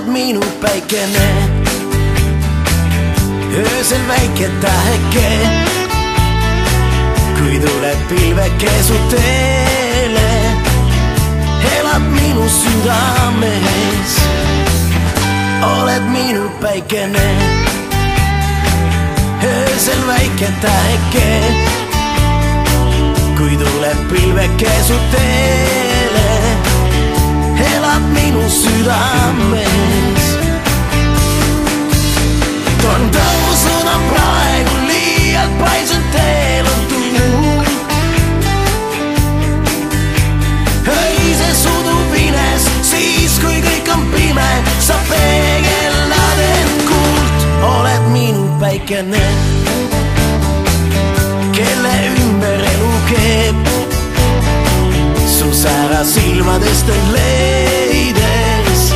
oled minu päikene, öösel väike täheke, kui tuleb pilveke su teele, elad minu südames. oled minu päikene, öösel väike täheke, kui tuleb pilveke su teele, elad minu südames. torm tõusnud on praegu liialt paisunud, teel on tuul. öises udub ines, siis kui kõik on pime, sa peegeldad end kuult. oled minu päikene, kelle ümber elu keeb, su sära silmadest on leides,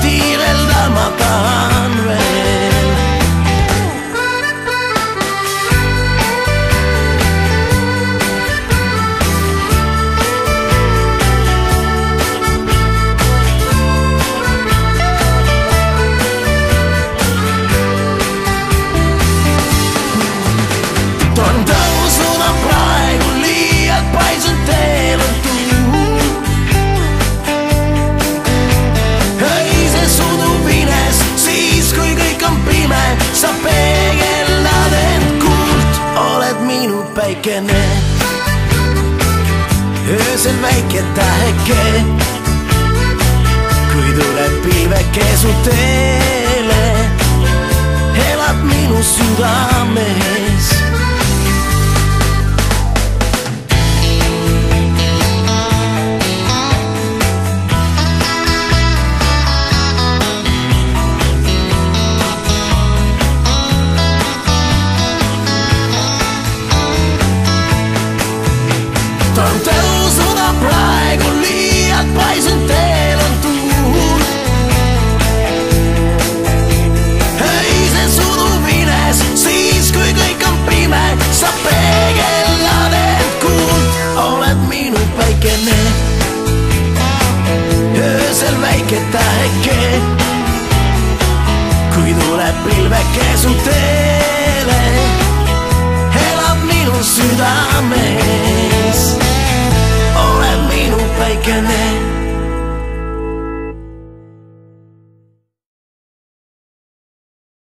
tiirelda ma tahan veel. torm tõusnud on praegu liialt paisunud, teel on tuul. öises udub ines, siis kui kõik on pime, sa peegeldad end kuult. oled minu päikene, öösel väike täheke, kui tuleb pilveke su teele, elad minu südames. torm tõusnud on praegu liialt paisunud, teel on tuul. öises udub ines, siis kui kõik on pime, sa peegeldad end kuult. oled minu päikene, öösel väike täheke, kui tuleb pilveke su teele, elad minu südames. oled minu päikene,